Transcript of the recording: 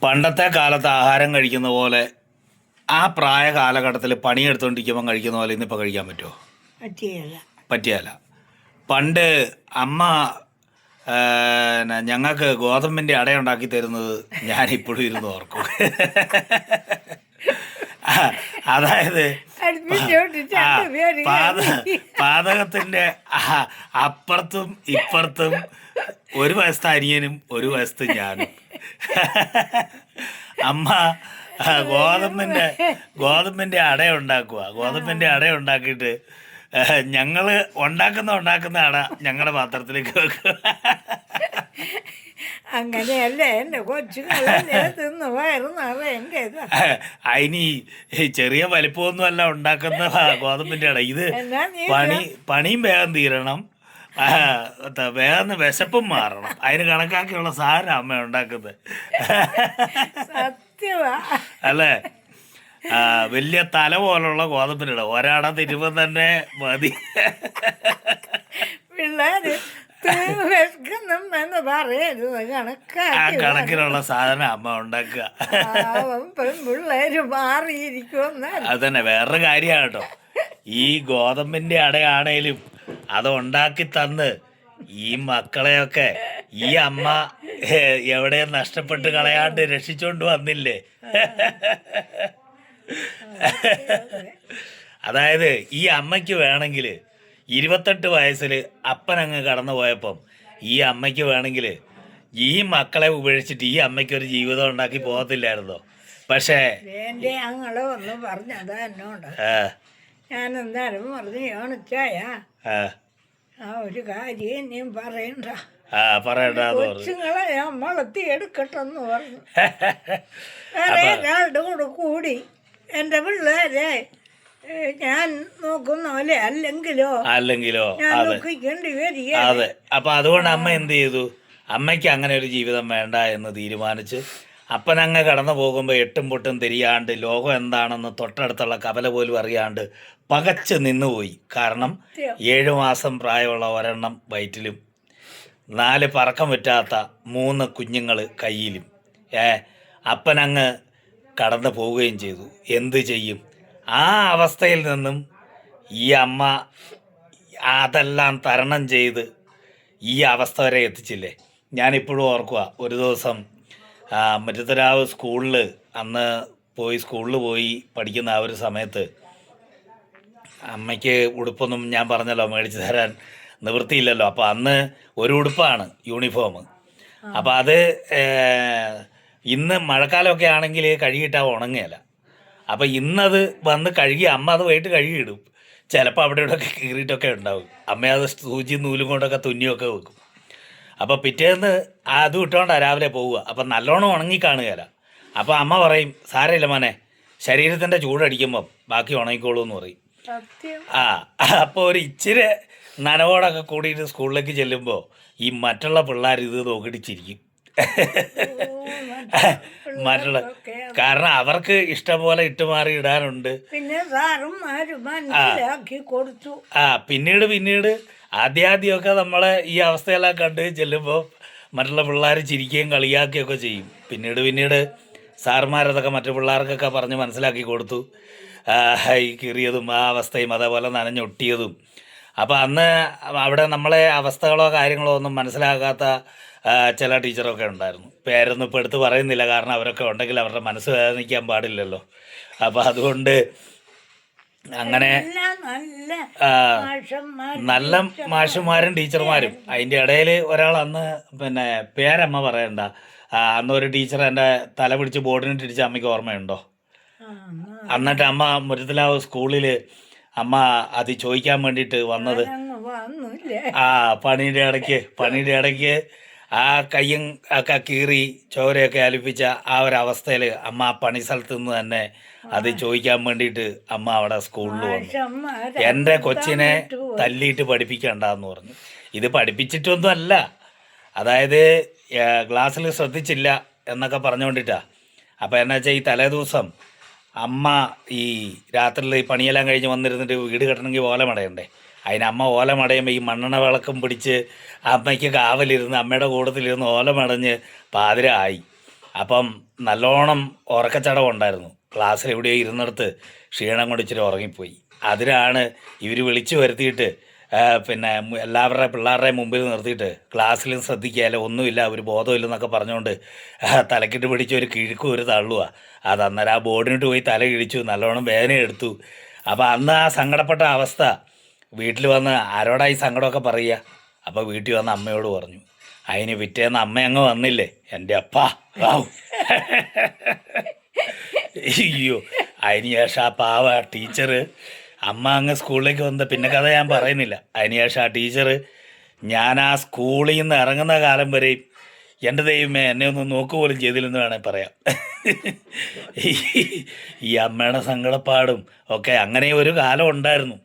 പണ്ടത്തെ കാലത്ത് ആഹാരം കഴിക്കുന്ന പോലെ ആ പ്രായ കാലഘട്ടത്തിൽ പണിയെടുത്തുകൊണ്ടിരിക്കുമ്പം കഴിക്കുന്ന പോലെ ഇന്നിപ്പോൾ കഴിക്കാൻ പറ്റുമോ? പറ്റിയല്ല. പറ്റിയല്ല. പണ്ട് അമ്മ ഞങ്ങൾക്ക് ഗോതമ്പിൻ്റെ അടയുണ്ടാക്കി തരുന്നത് ഞാനിപ്പോഴും ഇരുന്ന് ഓർക്കും. അതായത് പാതകത്തിൻ്റെ അപ്പുറത്തും ഇപ്പുറത്തും ഒരു വശത്ത് അനിയനും ഒരു വശത്ത് ഞാനും. അമ്മ ഗോതമ്പിൻ്റെ അട ഉണ്ടാക്കുക. ഗോതമ്പിൻ്റെ അട ഉണ്ടാക്കിയിട്ട് ഞങ്ങൾ ഉണ്ടാക്കുന്ന അട ഞങ്ങളുടെ പാത്രത്തിലേക്ക് വെക്കുക. അങ്ങനെയല്ലേ എൻ്റെ കൊച്ചുങ്ങളെ തിന്ന് വയറുന്നത് എൻ്റെ അതിന് ചെറിയ വലിപ്പമൊന്നും അല്ല ഉണ്ടാക്കുന്ന ഗോതമ്പിൻ്റെ അട. ഇത് പണിയും വേഗം തീരണം, വേഗം വിശപ്പും മാറണം. അതിന് കണക്കാക്കിയുള്ള സാധനം അമ്മ ഉണ്ടാക്കുന്നത്. സത്യമാ അല്ലേ? വലിയ തല പോലുള്ള ഗോതമ്പിനിട ഒരാട തിരുമ്പം തന്നെ മതി. പിള്ളേര് എന്ന് പറയരുത്, കണക്കിനുള്ള സാധനം അമ്മ ഉണ്ടാക്കുക. പിള്ളേര് മാറിയിരിക്കുമെന്ന്. അത് തന്നെ വേറൊരു കാര്യമാണ് കേട്ടോ. ഈ ഗോതമ്പിന്റെ അടയാണേലും അത് ഉണ്ടാക്കി തന്ന് ഈ മക്കളെയൊക്കെ ഈ അമ്മ എവിടെയും നഷ്ടപ്പെട്ട് കളയാണ്ട് രക്ഷിച്ചോണ്ട് വന്നില്ലേ? അതായത് ഈ അമ്മയ്ക്ക് വേണമെങ്കിൽ 28 വയസ്സിൽ അപ്പനങ്ങ് കടന്നു പോയപ്പം ഈ അമ്മയ്ക്ക് വേണമെങ്കിൽ ഈ മക്കളെ ഉപേക്ഷിച്ചിട്ട് ഈ അമ്മയ്ക്കൊരു ജീവിതം ഉണ്ടാക്കി പോകത്തില്ലായിരുന്നോ? പക്ഷേ എൻ്റെ ഞങ്ങളെ ഒന്ന് പറഞ്ഞതാ എന്നോട്. ഞാൻ എന്തായാലും പറഞ്ഞു യോണിച്ചായ ആ ഒരു കാര്യം ഇനിയും പറയണ്ട, കൊച്ചുങ്ങളെ ഞാൻ വളർത്തി എടുക്കട്ടെന്ന് പറഞ്ഞു. വേറെ ഒരാളുടെ കൂടെ കൂടി എൻ്റെ പിള്ളേരെ ഞാൻ നോക്കുന്ന പോലെ അല്ലെങ്കിലോ ഞാൻ നോക്കിക്കേണ്ടി വരിക. അതെ. അപ്പൊ അതുകൊണ്ട് അമ്മ എന്ത് ചെയ്തു? അമ്മയ്ക്ക് അങ്ങനെ ഒരു ജീവിതം വേണ്ട എന്ന് തീരുമാനിച്ച് അപ്പനങ്ങ് കടന്നു പോകുമ്പോൾ എട്ടും പൊട്ടും തിരിയാണ്ട് ലോകം എന്താണെന്ന് തൊട്ടടുത്തുള്ള കവല പോലും അറിയാണ്ട് പകച്ച് നിന്നുപോയി. കാരണം 7 മാസം പ്രായമുള്ള ഒരെണ്ണം വയറ്റിലും 4 പറക്കം പറ്റാത്ത 3 കുഞ്ഞുങ്ങൾ കയ്യിലും അപ്പനങ്ങ് കടന്നു പോവുകയും ചെയ്തു. എന്ത് ചെയ്യും? ആ അവസ്ഥയിൽ നിന്നും ഈ അമ്മ അതെല്ലാം തരണം ചെയ്ത് ഈ അവസ്ഥ വരെ എത്തിച്ചില്ലേ? ഞാനിപ്പോഴും ഓർക്കുക, ഒരു ദിവസം മരുതരാവ് സ്കൂളിൽ അന്ന് സ്കൂളിൽ പോയി പഠിക്കുന്ന ആ ഒരു സമയത്ത് അമ്മയ്ക്ക് ഉടുപ്പൊന്നും ഞാൻ പറഞ്ഞല്ലോ മേടിച്ച് തരാൻ നിവൃത്തിയില്ലല്ലോ. അപ്പോൾ അന്ന് ഒരു ഉടുപ്പാണ് യൂണിഫോം. അപ്പോൾ അത് ഇന്ന് മഴക്കാലമൊക്കെ ആണെങ്കിൽ കഴുകിയിട്ടാൽ ഉണങ്ങുകയില്ല. അപ്പോൾ ഇന്നത് വന്ന് കഴുകി അമ്മ അത് വൈകിട്ട് കഴുകിയിടും. ചിലപ്പോൾ അവിടെ ഇവിടെയൊക്കെ കീറിയിട്ടൊക്കെ ഉണ്ടാവും. അമ്മ അത് സൂചി നൂലും കൊണ്ടൊക്കെ തുന്നിയൊക്കെ വെക്കും. അപ്പോൾ പിറ്റേന്ന് അതും ഇട്ടുകൊണ്ടാണ് രാവിലെ പോവുക. അപ്പം നല്ലോണം ഉണങ്ങി കാണുകയില്ല. അപ്പോൾ അമ്മ പറയും, സാരമില്ല മോനെ, ശരീരത്തിൻ്റെ ചൂടടിക്കുമ്പം ബാക്കി ഉണങ്ങിക്കോളൂ എന്ന് പറയും. അപ്പോൾ ഒരു ഇച്ചിരി നനവോടൊക്കെ കൂടിയിട്ട് സ്കൂളിലേക്ക് ചെല്ലുമ്പോൾ ഈ മറ്റുള്ള പിള്ളേർ ഇത് നോക്കിയിട്ട് ചിരിക്കും. മറ്റുള്ള കാരണം അവർക്ക് ഇഷ്ടംപോലെ ഇട്ടുമാറി ഇടാനുണ്ട്. പിന്നെ പിന്നീട് ആദ്യമൊക്കെ നമ്മളെ ഈ അവസ്ഥയെല്ലാം കണ്ട് ചെല്ലുമ്പോൾ മറ്റുള്ള പിള്ളേർ ചിരിക്കുകയും കളിയാക്കുകയൊക്കെ ചെയ്യും. പിന്നീട് സാർമാരതൊക്കെ മറ്റു പിള്ളേർക്കൊക്കെ പറഞ്ഞ് മനസ്സിലാക്കി കൊടുത്തു. ഈ കീറിയതും ആ അവസ്ഥയും അതേപോലെ നനഞ്ഞൊട്ടിയതും. അപ്പോൾ അന്ന് അവിടെ നമ്മളെ അവസ്ഥകളോ കാര്യങ്ങളോ ഒന്നും മനസ്സിലാക്കാത്ത ചില ടീച്ചറൊക്കെ ഉണ്ടായിരുന്നു. പേരൊന്നും ഇപ്പോൾ എടുത്ത് പറയുന്നില്ല, കാരണം അവരൊക്കെ ഉണ്ടെങ്കിൽ അവരുടെ മനസ്സ് വേദനിക്കാൻ പാടില്ലല്ലോ. അപ്പോൾ അതുകൊണ്ട് അങ്ങനെ നല്ല മാഷുമാരും ടീച്ചർമാരും. അതിൻ്റെ ഇടയിൽ ഒരാൾ അന്ന് പിന്നെ പേരമ്മ പറയണ്ട, അന്നൊരു ടീച്ചർ എൻ്റെ തല പിടിച്ച് ബോർഡിനിട്ട് ഇടിച്ച അമ്മയ്ക്ക് ഓർമ്മയുണ്ടോ? എന്നിട്ട് അമ്മ മുരത്തിലാവ് സ്കൂളിൽ അമ്മ അത് ചോദിക്കാൻ വേണ്ടിയിട്ട് വന്നത്. പണിയുടെ ഇടയ്ക്ക് ആ കയ്യും ഒക്കെ കീറി ചോരയൊക്കെ അലിപ്പിച്ച ആ ഒരവസ്ഥയിൽ അമ്മ ആ പണി സ്ഥലത്ത് നിന്ന് തന്നെ അത് ചോദിക്കാൻ വേണ്ടിയിട്ട് അമ്മ അവിടെ സ്കൂളിൽ വന്നു. എൻ്റെ കൊച്ചിനെ തല്ലിയിട്ട് പഠിപ്പിക്കണ്ടെന്ന് പറഞ്ഞു. ഇത് പഠിപ്പിച്ചിട്ടൊന്നും അല്ല, അതായത് ക്ലാസ്സിൽ ശ്രദ്ധിച്ചില്ല എന്നൊക്കെ പറഞ്ഞുകൊണ്ടിട്ടാണ്. അപ്പോൾ എന്നാ വെച്ചാൽ ഈ തലേ ദിവസം അമ്മ ഈ രാത്രിയിൽ ഈ പണിയെല്ലാം കഴിഞ്ഞ് വന്നിരുന്നിട്ട് വീട് കെട്ടണമെങ്കിൽ ഓലമടയണ്ടേ. അതിനമ്മ ഓലമടയുമ്പോൾ ഈ മണ്ണെണ്ണ വിളക്കും പിടിച്ച് അമ്മയ്ക്ക് കാവലിരുന്ന് അമ്മയുടെ കൂട്ടത്തിലിരുന്ന് ഓലമടഞ്ഞ് പാതിര ആയി. അപ്പം നല്ലോണം ഉറക്കച്ചടവുണ്ടായിരുന്നു. ക്ലാസ്സിൽ എവിടെയോ ഇരുന്നിടത്ത് ക്ഷീണം കൊണ്ട് ഇച്ചിരി ഉറങ്ങിപ്പോയി. അതിനാണ് ഇവർ വിളിച്ചു വരുത്തിയിട്ട് പിന്നെ എല്ലാവരുടെ പിള്ളേരുടെയും മുമ്പിൽ നിർത്തിയിട്ട് ക്ലാസ്സിലും ശ്രദ്ധിക്കുകയല്ല, ഒന്നുമില്ല, ഒരു ബോധമില്ലെന്നൊക്കെ പറഞ്ഞുകൊണ്ട് തലക്കിട്ട് പിടിച്ച് ഒരു കിഴുക്കും ഒരു തള്ളുക. അത് അന്നേരം ആ ബോർഡിനിട്ട് പോയി തല കിഴിച്ചു, നല്ലോണം വേദന എടുത്തു. അപ്പോൾ അന്ന് ആ സങ്കടപ്പെട്ട അവസ്ഥ വീട്ടിൽ വന്ന് ആരോടാ ഈ സങ്കടമൊക്കെ പറയുക? അപ്പോൾ വീട്ടിൽ വന്ന് അമ്മയോട് പറഞ്ഞു. അതിന് പിറ്റേന്ന് അമ്മ അങ്ങ് വന്നില്ലേ, എൻ്റെ അപ്പാ ആവു. അയ്യോ, അതിന് ശേഷം ആ പാവ ടീച്ചർ, അമ്മ അങ്ങ് സ്കൂളിലേക്ക് വന്നത് പിന്നെ കഥ ഞാൻ പറയുന്നില്ല. അതിന് ശേഷം ആ ടീച്ചർ ഞാൻ ആ സ്കൂളിൽ നിന്ന് ഇറങ്ങുന്ന കാലം വരെയും എൻ്റെ ദൈവമേ എന്നെ ഒന്ന് നോക്കുപോലും ചെയ്തില്ലെന്ന് വേണമെങ്കിൽ പറയാം. ഈ അമ്മയുടെ സങ്കടപ്പാടും ഒക്കെ അങ്ങനെ ഒരു കാലം ഉണ്ടായിരുന്നു.